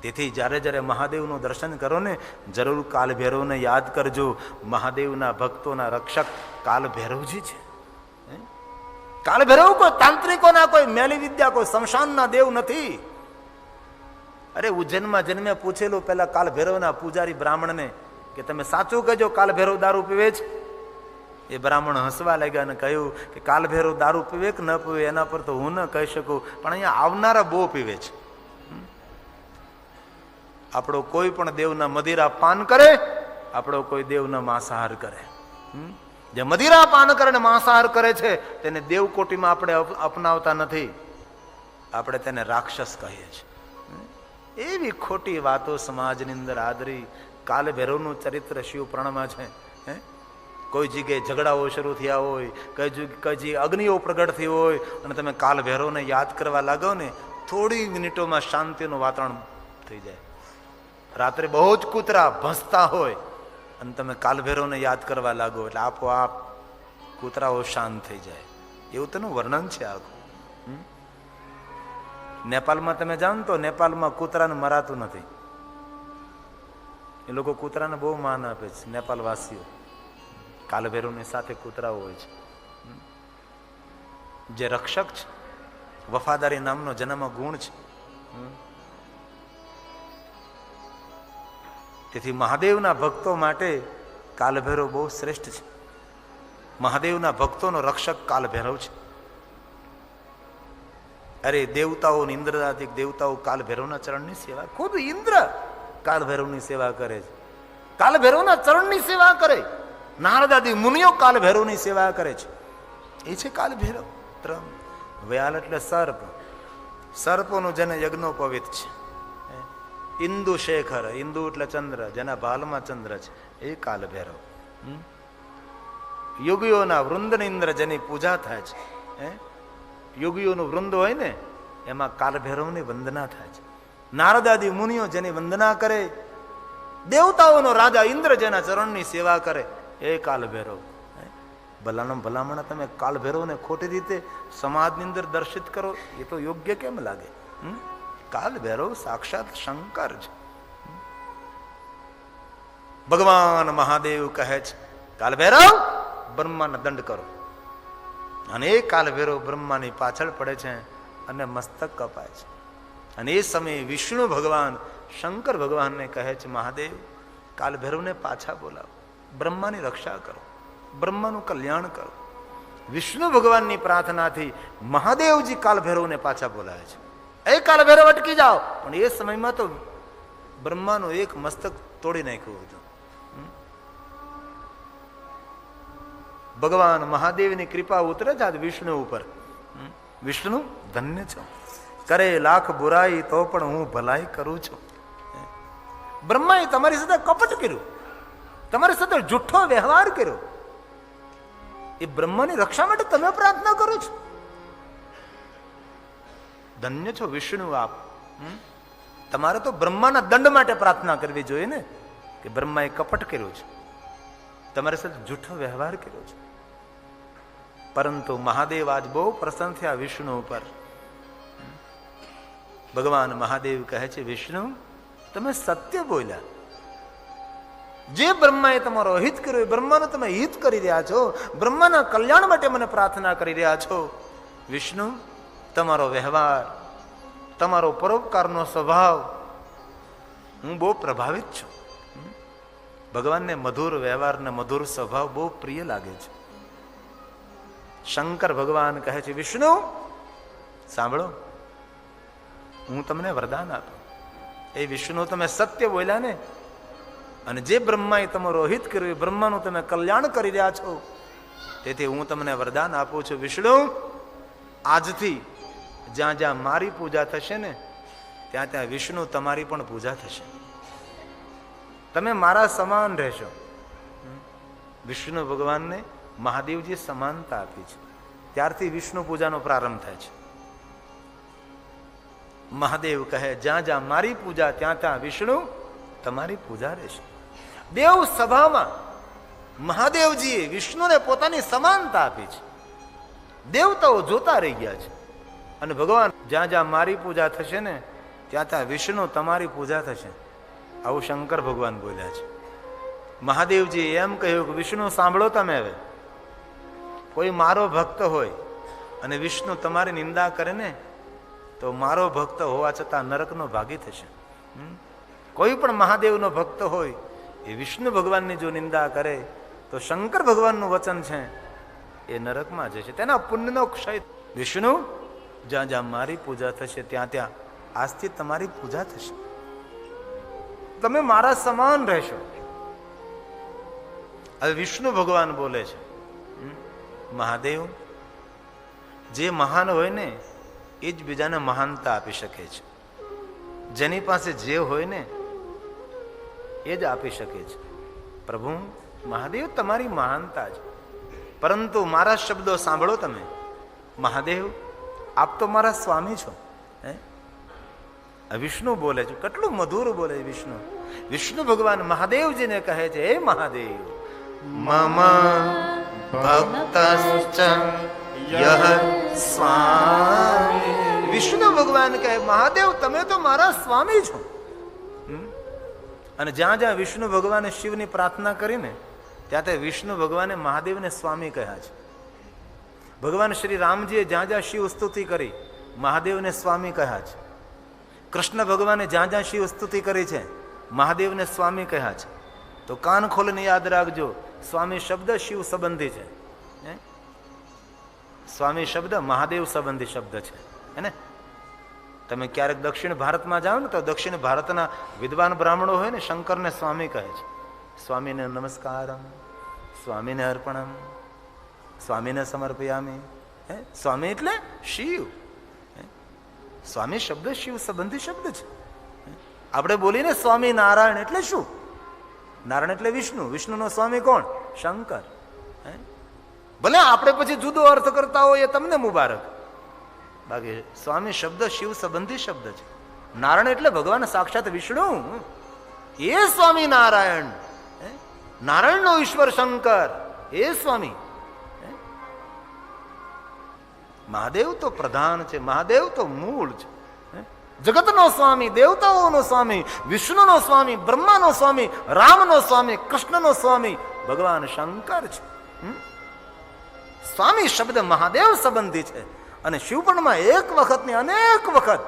તેથી જ્યારે જ્યારે મહાદેવનું દર્શન કરો ને જરૂર કાલભૈરવને યાદ કરજો. મહાદેવના ભક્તોના રક્ષક કાલભૈરવજી છે. કાલભૈરવ કોઈ તાંત્રિકોના, કોઈ મેલી વિદ્યા, કોઈ શમશાનના દેવ નથી. અરે ઉજ્જૈનમાં જન્મે પૂછેલું પેલા કાલભૈરવના પૂજારી બ્રાહ્મણને કે તમે સાચું કહેજો કાલભૈરવ દારૂ પીવે છે? એ બ્રાહ્મણ હસવા લાગ્યા અને કહ્યું કે કાલભૈરવ દારૂ પીવે કે ન પીવે એના પર તો હું ન કહી શકું, પણ અહીંયા આવનારા બહુ પીવે છે. આપણો કોઈ પણ દેવના મદિરા પાન કરે, આપણો કોઈ દેવના માંસાહાર કરે. જે મદિરા પાન કરે ને માંસાહાર કરે છે તેને દેવકોટીમાં આપણે અપનાવતા નથી, આપણે તેને રાક્ષસ કહીએ છીએ. એવી ખોટી વાતો સમાજની અંદર આદરી. કાલભૈરવનું ચરિત્ર શિવ પુરાણમાં છે. કોઈ જગ્યાએ ઝઘડાઓ શરૂ થયા હોય, કઈ જગ્યાએ અગ્નિઓ પ્રગટ થઈ હોય અને તમે કાલભૈરવને યાદ કરવા લાગો ને થોડી મિનિટોમાં શાંતિનું વાતાવરણ થઈ જાય. રાત્રે બહુ જ કૂતરા ભસતા હોય અને તમે કાલભૈરવને યાદ કરવા લાગો એટલે આપોઆપ કૂતરાઓ શાંત થઈ જાય. એવું તેનું વર્ણન છે આખું. નેપાળમાં તમે જાઓ ને તો નેપાળમાં કૂતરાને મરાતું નથી. એ લોકો કૂતરાને બહુ માન આપે છે. નેપાળવાસીઓ કાલભૈરવની સાથે કૂતરાઓ હોય છે. જે રક્ષક છે, વફાદારી નામનો જેનામાં ગુણ છે. તેથી મહાદેવના ભક્તો માટે કાલભૈરવ બહુ શ્રેષ્ઠ છે. મહાદેવના ભક્તોનો રક્ષક કાલભૈરવ છે. અરે દેવતાઓ, ઇન્દ્રદાદિક દેવતાઓ કાલભૈરવના ચરણની સેવા, ખુદ ઇન્દ્ર કાલભૈરવની સેવા કરે છે. કાલભૈરવના ચરણની સેવા કરે. નારદાદી મુનિઓ કાલભૈરવની સેવા કરે છે. એ છે કાલભૈરવ. વ્યાલ એટલે સર્પ. સર્પોનું જેને યજ્ઞોપવિત છે. ઇન્દુ શેખર, ઇન્દુ એટલે ચંદ્ર, જેના ભાલમાં ચંદ્ર છે, એ કાલભૈરવ. યોગીઓના વૃંદની ઇન્દ્ર જેની પૂજા થાય છે. યોગીઓનું વૃંદ હોય ને એમાં કાલભૈરવની વંદના થાય છે. નારદાદી મુનિઓ જેની વંદના કરે, દેવતાઓનો રાજા ઇન્દ્ર જેના ચરણની સેવા કરે, એ કાલભૈરવ. ભલામણ તમે કાલભૈરવને ખોટી રીતે સમાજની અંદર દર્શિત કરો, એ તો યોગ્ય કેમ લાગે? કાલભૈરવ સાક્ષાત શંકર છે. ભગવાન મહાદેવ કહે છે કાલભૈરવ બ્રહ્માને દંડ કરો. અને એ કાલભૈરવ બ્રહ્માની પાછળ પડે છે અને મસ્તક કપાય છે. અને એ સમયે વિષ્ણુ ભગવાન શંકર ભગવાનને કહે છે મહાદેવ કાલભૈરવને પાછા બોલાવો, બ્રહ્માની રક્ષા કરો, બ્રહ્માનું કલ્યાણ કરો. વિષ્ણુ ભગવાનની પ્રાર્થનાથી મહાદેવજી કાલભૈરવને પાછા બોલાવે છે. એ કાલભૈરવ અટકી જાઓ. પણ એ સમયમાં તો બ્રહ્માનું એક મસ્તક તોડી નાખ્યું હતું. ભગવાન મહાદેવની કૃપા ઉતરે છે આજ વિષ્ણુ ઉપર. વિષ્ણુ ધન્ય છો, કરે લાખ બુરાઈ તો પણ હું ભલાઈ કરું છું. બ્રહ્માએ તમારી સાથે કપટ કર્યું, તમારી સાથે જૂઠો વ્યવહાર કર્યો. એ બ્રહ્માની રક્ષા માટે તમે પ્રાર્થના કરો છો. ધન્ય છો વિષ્ણુ આપ. તમારે તો બ્રહ્માના દંડ માટે પ્રાર્થના કરવી જોઈએ ને, કે બ્રહ્માએ કપટ કર્યો છે, તમારી સાથે જૂઠો વ્યવહાર કર્યો છે. પરંતુ મહાદેવ આજ બહુ પ્રસન્ન થયા વિષ્ણુ ઉપર. ભગવાન મહાદેવ કહે છે વિષ્ણુ તમે સત્ય બોલ્યા. જે બ્રહ્માએ તમારો હિત કર્યો, બ્રહ્માનું તમે હિત કરી રહ્યા છો, બ્રહ્માના કલ્યાણ માટે મને પ્રાર્થના કરી રહ્યા છો. વિષ્ણુ તમારો વ્યવહાર, તમારો પરોપકારનો સ્વભાવ, હું બહુ પ્રભાવિત છું. ભગવાનને મધુર વ્યવહાર ને મધુર સ્વભાવ બહુ પ્રિય લાગે છે. શંકર ભગવાન કહે છે વિષ્ણુ સાંભળો, હું તમને વરદાન આપું. એ વિષ્ણુ તમે સત્ય બોલ્યા ને, અને જે બ્રહ્માએ તમારો હિત કર્યું, બ્રહ્માનું તમે કલ્યાણ કરી રહ્યા છો, તેથી હું તમને વરદાન આપું છું. વિષ્ણુ આજથી જ્યાં જ્યાં મારી પૂજા થશે ને ત્યાં ત્યાં વિષ્ણુ તમારી પણ પૂજા થશે. તમે મારા સમાન રહેશો. વિષ્ણુ ભગવાનને મહાદેવજી સમાનતા આપી છે, ત્યારથી વિષ્ણુ પૂજાનો પ્રારંભ થાય છે. મહાદેવ કહે જ્યાં જ્યાં મારી પૂજા ત્યાં ત્યાં વિષ્ણુ તમારી પૂજા રહેશે. દેવ સભામાં મહાદેવજીએ વિષ્ણુને પોતાની સમાનતા આપી છે. દેવતાઓ જોતા રહી ગયા છે. અને ભગવાન જ્યાં જ્યાં મારી પૂજા થશે ને ત્યાં ત્યાં વિષ્ણુ તમારી પૂજા થશે. આવું શંકર ભગવાન બોલ્યા છે. મહાદેવજી એમ કહ્યું કે વિષ્ણુ સાંભળો, તમે હવે કોઈ મારો ભક્ત હોય અને વિષ્ણુ તમારી નિંદા કરે ને તો મારો ભક્ત હોવા છતાં નરકનો ભાગી થશે. કોઈ પણ મહાદેવનો ભક્ત હોય એ વિષ્ણુ ભગવાનની જો નિંદા કરે તો શંકર ભગવાનનું વચન છે એ નરકમાં જશે, તેના પુણ્યનો ક્ષય. વિષ્ણુ જ્યાં જ્યાં મારી પૂજા થશે ત્યાં ત્યાં આજથી તમારી પૂજા થશે, તમે મારા સમાન રહેશો. હવે વિષ્ણુ ભગવાન બોલે છે, મહાદેવ જે મહાન હોય ને એ જ બીજાને મહાનતા આપી શકે છે. જેની પાસે જે હોય ને એ જ આપી શકે છે. પ્રભુ મહાદેવ તમારી મહાનતા છે, પરંતુ મારા શબ્દો સાંભળો તમે. મહાદેવ આપ તો મારા સ્વામી છો. વિષ્ણુ બોલે છે, કેટલું મધુર બોલે વિષ્ણુ. વિષ્ણુ ભગવાન મહાદેવજીને કહે છે, હે મહાદેવ, મમ ભક્તશ્ચ યહ સ્વામી. વિષ્ણુ ભગવાન કહે, મહાદેવ તમે તો મારા સ્વામી છો. અને જ્યાં જ્યાં વિષ્ણુ ભગવાને શિવની પ્રાર્થના કરીને ત્યાં ત્યાં વિષ્ણુ ભગવાને મહાદેવને સ્વામી કહ્યા છે. ભગવાન શ્રી રામજીએ જ્યાં જ્યાં શિવ સ્તુતિ કરી મહાદેવને સ્વામી કહ્યા છે. કૃષ્ણ ભગવાને જ્યાં જ્યાં શિવ સ્તુતિ કરી છે મહાદેવને સ્વામી કહ્યા છે. તો કાન ખોલીને યાદ રાખજો, સ્વામી શબ્દ શિવ સંબંધી છે. સ્વામી શબ્દ મહાદેવ સંબંધી શબ્દ છે. હે ને? તમે ક્યારેક દક્ષિણ ભારતમાં જાઓ ને તો દક્ષિણ ભારતના વિદ્વાન બ્રાહ્મણો હોય ને શંકરને સ્વામી કહે છે. સ્વામીને નમસ્કારમ, સ્વામીને અર્પણમ, સ્વામીને સમર્પયામી. સ્વામી એટલે શિવ. સ્વામી શબ્દ શિવ સંબંધી શબ્દ છે. આપણે બોલીને સ્વામી નારાયણ એટલે શું? નારાયણ એટલે વિષ્ણુ. વિષ્ણુનો સ્વામી કોણ? શંકર. ભલે આપણે પછી જુદો અર્થ કરતા હોય એ તમને મુબારક, બાકી સ્વામી શબ્દ શિવ સંબંધી શબ્દ છે. નારાયણ એટલે ભગવાન સાક્ષાત વિષ્ણુ, એ સ્વામી નારાયણ. નારાયણનો ઈશ્વર શંકર, એ સ્વામી. મહાદેવ તો પ્રધાન છે, મહાદેવ તો મૂળ છે. જગતનો સ્વામી, દેવતાઓનો સ્વામી, વિષ્ણુનો સ્વામી, બ્રહ્માનો સ્વામી, રામનો સ્વામી, કૃષ્ણનો સ્વામી ભગવાન શંકર છે. સ્વામી શબ્દ મહાદેવ સંબંધી છે. અને શિવપણમાં એક વખત ને અનેક વખત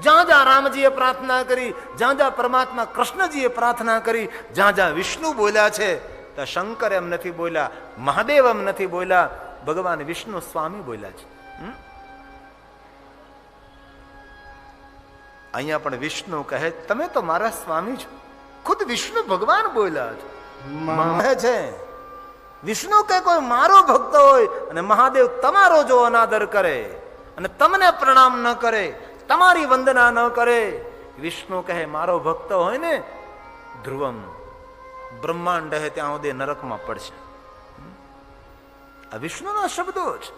જ્યાં જ્યાં રામજીએ પ્રાર્થના કરી, જ્યાં જ્યાં પરમાત્મા કૃષ્ણજીએ પ્રાર્થના કરી, જ્યાં જ્યાં વિષ્ણુ બોલ્યા છે ત્યાં શંકર એમ નથી બોલ્યા, મહાદેવ એમ નથી બોલ્યા, ભગવાન વિષ્ણુ સ્વામી બોલ્યા છે. અહીંયા પણ વિષ્ણુ કહે, તમે તો મારા સ્વામી છો. ખુદ વિષ્ણુ ભગવાન બોલ્યા છે. વિષ્ણુ કે કોઈ મારો ભક્ત હોય અને મહાદેવ તમારો જો અનાદર કરે અને તમને પ્રણામ ન કરે, તમારી વંદના ન કરે, વિષ્ણુ કહે મારો ભક્ત હોય ને ધ્રુવમ બ્રહ્માંડ હે ત્યાં સુધી નરકમાં પડશે. આ વિષ્ણુના શબ્દો છે.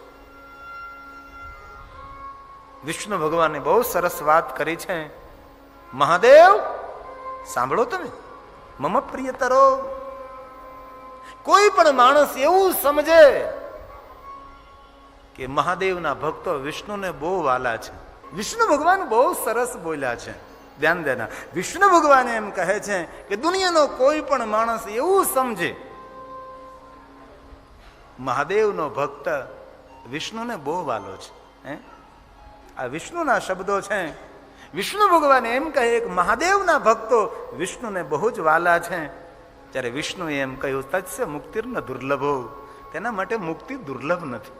વિષ્ણુ ભગવાને બહુ સરસ વાત કરી છે. મહાદેવ સાંભળો તમે, મમ પ્રિયતરો. કોઈ પણ માણસ એવું સમજે કે મહાદેવના ભક્તો વિષ્ણુને બહુ વાલા છે. વિષ્ણુ ભગવાન બહુ સરસ બોલ્યા છે, ધ્યાન દેના. વિષ્ણુ ભગવાન એમ કહે છે કે દુનિયાનો કોઈ પણ માણસ એવું સમજે મહાદેવનો ભક્ત વિષ્ણુને બહુ વાલો છે. આ વિષ્ણુના શબ્દો છે. વિષ્ણુ ભગવાન એમ કહે કે મહાદેવના ભક્તો વિષ્ણુને બહુ જ વાલા છે. ત્યારે વિષ્ણુએ એમ કહ્યું, તત્સ્ય મુક્તિર્ન દુર્લભો. તેના માટે મુક્તિ દુર્લભ નથી.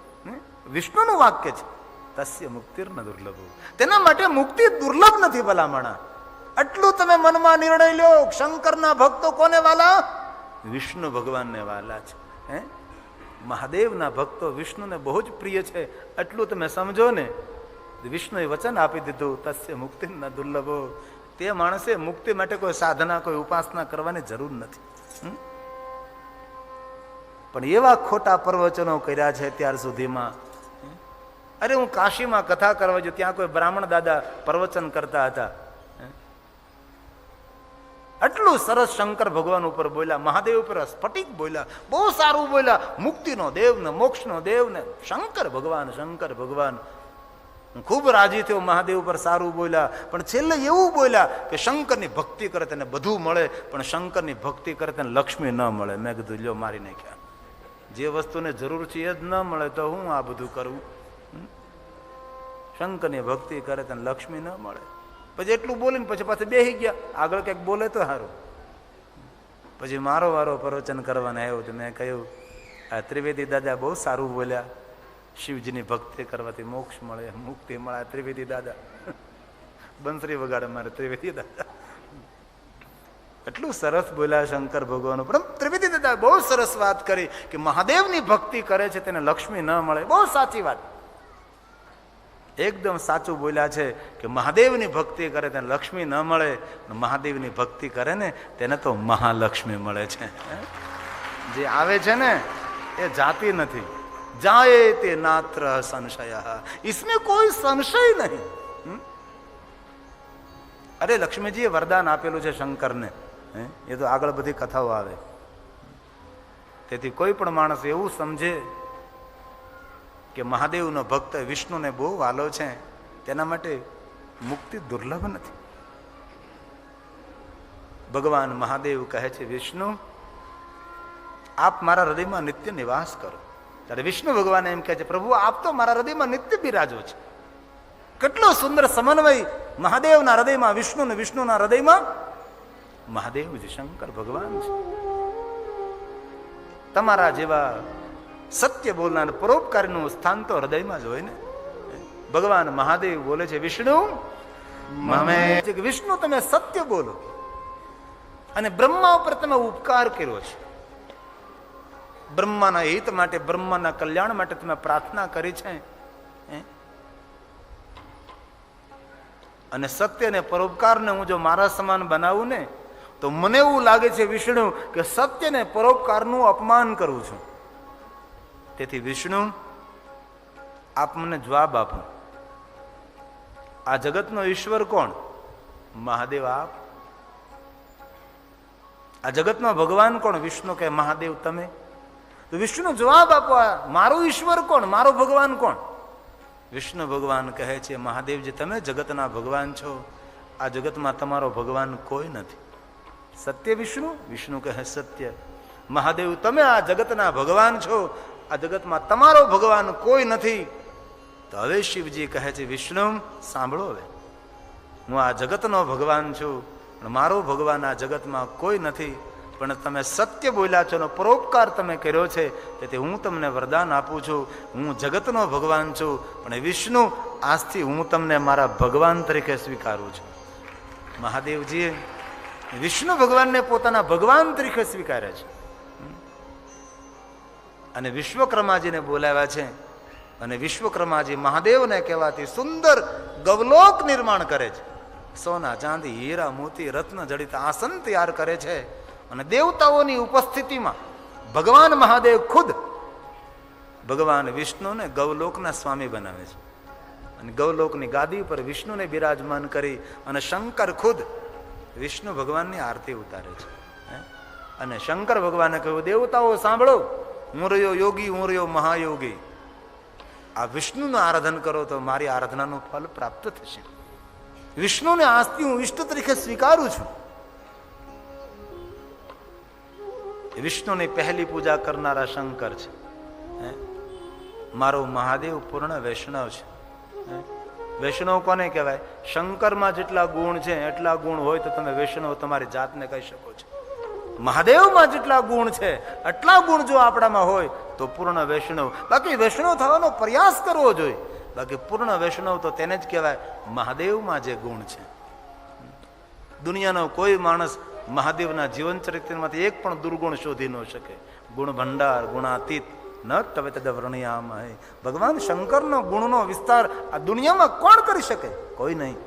વિષ્ણુનું વાક્ય છે, તસ્ય મુક્તિર્ન દુર્લભો. તેના માટે મુક્તિ દુર્લભ નથી ભલામણા. આટલું તમે મનમાં નિર્ણય લો. શંકરના ભક્તો કોને વાલા? વિષ્ણુ ભગવાનને વાલા છે. મહાદેવના ભક્તો વિષ્ણુને બહુ જ પ્રિય છે. આટલું તમે સમજો ને. વિષ્ણુએ વચન આપી દીધું, તસ્ય મુક્તિર્ન દુર્લભો. તે માણસે મુક્તિ માટે કોઈ સાધના, કોઈ ઉપાસના કરવાની જરૂર નથી. પણ એવા ખોટા પ્રવચનો કર્યા છે ત્યાર સુધીમાં. અરે હું કાશીમાં કથા કરવા જો, ત્યાં કોઈ બ્રાહ્મણ દાદા પ્રવચન કરતા હતા. આટલું સરસ શંકર ભગવાન ઉપર બોલ્યા, મહાદેવ ઉપર સ્ફટિક બોલ્યા, બહુ સારું બોલ્યા. મુક્તિનો દેવ ને મોક્ષનો દેવ ને શંકર ભગવાન, શંકર ભગવાન. હું ખૂબ રાજી થયો, મહાદેવ પર સારું બોલ્યા, પણ છેલ્લે એવું બોલ્યા કે શંકરની ભક્તિ કરે તેને બધું મળે, પણ શંકરની ભક્તિ કરે તેને લક્ષ્મી ન મળે. મેં કીધું લ્યો મારી નાખ્યા. જે વસ્તુને જરૂર છે એ જ ન મળે તો હું આ બધું કરું? શંકરની ભક્તિ કરે તેને લક્ષ્મી ન મળે. પછી એટલું બોલીને પછી પાછા બેસી ગયા. આગળ કંઈક બોલે તો સારું. પછી મારો વારો પ્રવચન કરવાને આવ્યો તો મેં કહ્યું, આ ત્રિવેદી દાદા બહુ સારું બોલ્યા, શિવજીની ભક્તિ કરવાથી મોક્ષ મળે, મુક્તિ મળે. ત્રિવેદી દાદા બંસરી વગાડે મારે ત્રિવેદી દાદા. એટલું સરસ બોલ્યા શંકર ભગવાન. પણ ત્રિવેદી દાદા બહુ સરસ વાત કરી કે મહાદેવની ભક્તિ કરે છે તેને લક્ષ્મી ન મળે. બહુ સાચી વાત, એકદમ સાચું બોલ્યા છે કે મહાદેવની ભક્તિ કરે તેને લક્ષ્મી ન મળે, મહાદેવની ભક્તિ કરે ને તેને તો મહાલક્ષ્મી મળે છે. જે આવે છે ને એ જાતિ નથી. जाए ते नात्र संशय, इसमें कोई संशय नहीं. અરે લક્ષ્મીજીએ વરદાન આપેલું છે શંકરને, એ તો આગળ બધી કથાઓ આવે. તેથી કોઈ પણ માણસ એવું સમજે કે મહાદેવનો ભક્ત વિષ્ણુને બહુ વાલો છે, તેના માટે મુક્તિ દુર્લભ નથી. ભગવાન મહાદેવ કહે છે, વિષ્ણુ આપ મારા હૃદયમાં નિત્ય નિવાસ કરો. ત્યારે વિષ્ણુ ભગવાન એમ કહે છે, પ્રભુ આપ તો મારા હૃદયમાં નિત્ય બિરાજો છે. કેટલો સુંદર સમન્વય મહાદેવના હૃદયમાં વિષ્ણુ ને વિષ્ણુના હૃદયમાં મહાદેવજી શંકર ભગવાન છે. તમારા જેવા સત્ય બોલનાર પરોપકારીનું સ્થાન તો હૃદયમાં જ હોય ને. ભગવાન મહાદેવ બોલે છે, વિષ્ણુ વિષ્ણુ તમે સત્ય બોલો અને બ્રહ્મા ઉપર તમે ઉપકાર કર્યો છે. બ્રહ્માના હિત માટે, બ્રહ્માના કલ્યાણ માટે તમે પ્રાર્થના કરી છે. અને સત્ય ને પરોપકારને હું જો મારા સમાન બનાવું ને તો મને એવું લાગે છે વિષ્ણુ કે સત્ય ને પરોપકારનું અપમાન કરું છું. તેથી વિષ્ણુ આપ મને જવાબ આપો, આ જગતનો ઈશ્વર કોણ? મહાદેવ આપ. આ જગતનો ભગવાન કોણ? વિષ્ણુ કે મહાદેવ તમે. તો વિષ્ણુ જવાબ આપો, મારો ઈશ્વર કોણ, મારો ભગવાન કોણ? વિષ્ણુ ભગવાન કહે છે, મહાદેવજી તમે જગતના ભગવાન છો, આ જગતમાં તમારો ભગવાન કોઈ નથી. સત્ય વિષ્ણુ? વિષ્ણુ કહે સત્ય. મહાદેવ તમે આ જગતના ભગવાન છો, આ જગતમાં તમારો ભગવાન કોઈ નથી. તો હવે શિવજી કહે છે, વિષ્ણુ સાંભળો, હવે હું આ જગતનો ભગવાન છું, પણ મારો ભગવાન આ જગતમાં કોઈ નથી. પણ તમે સત્ય બોલ્યા છો, પરોપકાર તમે કર્યો છે, તેથી હું તમને વરદાન આપું છું. હું જગતનો ભગવાન છું, પણ વિષ્ણુ આજથી હું તમને મારા ભગવાન તરીકે સ્વીકારું છું. મહાદેવજીએ વિષ્ણુ ભગવાનને પોતાના ભગવાન તરીકે સ્વીકારે છે. અને વિશ્વકર્માજીને બોલાવ્યા છે, અને વિશ્વકર્માજી મહાદેવને કહેવાથી સુંદર ગવલોક નિર્માણ કરે છે. સોના, ચાંદી, હીરા, મોતી, રત્ન જડિત આસન તૈયાર કરે છે. અને દેવતાઓની ઉપસ્થિતિમાં ભગવાન મહાદેવ ખુદ ભગવાન વિષ્ણુને ગૌલોકના સ્વામી બનાવે છે. અને ગૌલોકની ગાદી પર વિષ્ણુને બિરાજમાન કરી અને શંકર ખુદ વિષ્ણુ ભગવાનની આરતી ઉતારે છે. અને શંકર ભગવાને કહ્યું, દેવતાઓ સાંભળો, હું રહ્યો યોગી, હું રહ્યો મહાયોગી. આ વિષ્ણુનું આરાધન કરો તો મારી આરાધનાનું ફલ પ્રાપ્ત થશે. વિષ્ણુને આજથી હું ઇષ્ટ તરીકે સ્વીકારું છું. વિષ્ણુની પહેલી પૂજા કરનારા શંકર છે. મારો મહાદેવ પૂર્ણ વૈષ્ણવ છે. વૈષ્ણવ કોને કહેવાય? શંકરમાં જેટલા ગુણ છે એટલા ગુણ હોય તો તમે વૈષ્ણવ તમારી જાતને કહી શકો છો. મહાદેવમાં જેટલા ગુણ છે એટલા ગુણ જો આપણામાં હોય તો પૂર્ણ વૈષ્ણવ. બાકી વૈષ્ણવ થવાનો પ્રયાસ કરવો જોઈએ. બાકી પૂર્ણ વૈષ્ણવ તો તેને જ કહેવાય મહાદેવમાં જે ગુણ છે. દુનિયાનો કોઈ માણસ મહાદેવના જીવન ચરિત્રમાંથી એક પણ દુર્ગુણ શોધી ન શકે. ગુણ ભંડાર, ગુણાતીત ન તવે તદ વર્ણયામહે. ભગવાન શંકરનો ગુણનો વિસ્તાર આ દુનિયામાં કોણ કરી શકે? કોઈ નહીં.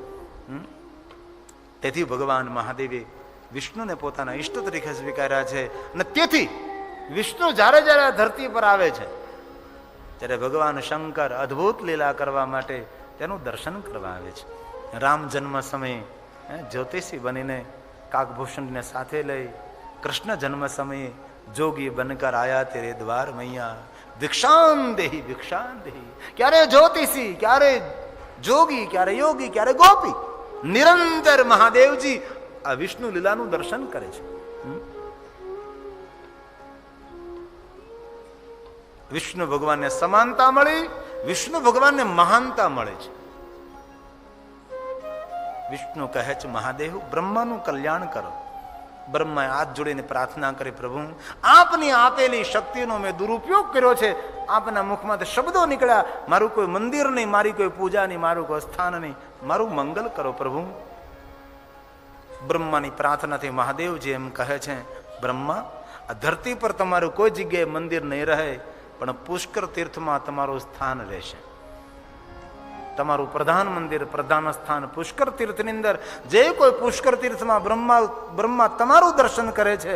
તેથી ભગવાન મહાદેવે વિષ્ણુને પોતાના ઈષ્ટ તરીકે સ્વીકાર્યા છે. અને તેથી વિષ્ણુ જ્યારે જ્યારે આ ધરતી પર આવે છે ત્યારે ભગવાન શંકર અદ્ભુત લીલા કરવા માટે તેનું દર્શન કરવા આવે છે. રામ જન્મ સમયે જ્યોતિષી બનીને કાકભૂષણને સાથે લઈ, કૃષ્ણ જન્મ સમયે જોગી બનકર આયા તેરે દ્વાર મૈયા, ભિક્ષાન દેહી ભિક્ષાન દેહી. ક્યારે જ્યોતિષી, ક્યારે જોગી, ક્યારે યોગી, ક્યારે ગોપી, નિરંતર મહાદેવજી આ વિષ્ણુ લીલાનું દર્શન કરે છે. વિષ્ણુ ભગવાનને સમાનતા મળી, વિષ્ણુ ભગવાનને મહાનતા મળે છે. વિષ્ણુ કહે છે મહાદેવ બ્રહ્માનું કલ્યાણ કરો. બ્રહ્માએ હાથ જોડીને પ્રાર્થના કરી, પ્રભુ આપની આપેલી શક્તિનો મેં દુરુપયોગ કર્યો છે, આપના મુખમાંથી શબ્દો નીકળ્યા, મારું કોઈ મંદિર નહીં, મારી કોઈ પૂજા નહીં, મારું કોઈ સ્થાન નહીં, મારું મંગલ કરો પ્રભુ. બ્રહ્માની પ્રાર્થનાથી મહાદેવજી એમ કહે છે, બ્રહ્મા આ ધરતી પર તમારું કોઈ જગ્યાએ મંદિર નહીં રહે, પણ પુષ્કર તીર્થમાં તમારું સ્થાન રહેશે. તમારું પ્રધાન મંદિર, પ્રધાન સ્થાન પુષ્કર તીર્થની અંદર, જે કોઈ પુષ્કર તીર્થમાં બ્રહ્મા તમારું દર્શન કરે છે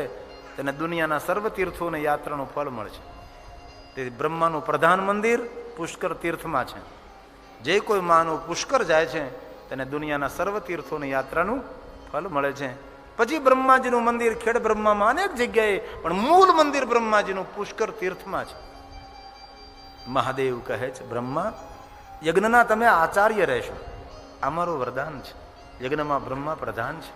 તેને દુનિયાના સર્વ તીર્થોને યાત્રાનું ફળ મળશે. તેથી બ્રહ્માનું પ્રધાન મંદિર પુષ્કર તીર્થમાં છે. જે કોઈ માનવ પુષ્કર જાય છે તેને દુનિયાના સર્વ તીર્થોની યાત્રાનું ફળ મળે છે. પછી બ્રહ્માજીનું મંદિર ખેડ બ્રહ્મામાં અનેક જગ્યાએ, પણ મૂળ મંદિર બ્રહ્માજીનું પુષ્કર તીર્થમાં છે. મહાદેવ કહે છે બ્રહ્મા યજ્ઞના તમે આચાર્ય રહેશો, આ મારું વરદાન છે. યજ્ઞમાં બ્રહ્મા પ્રધાન છે.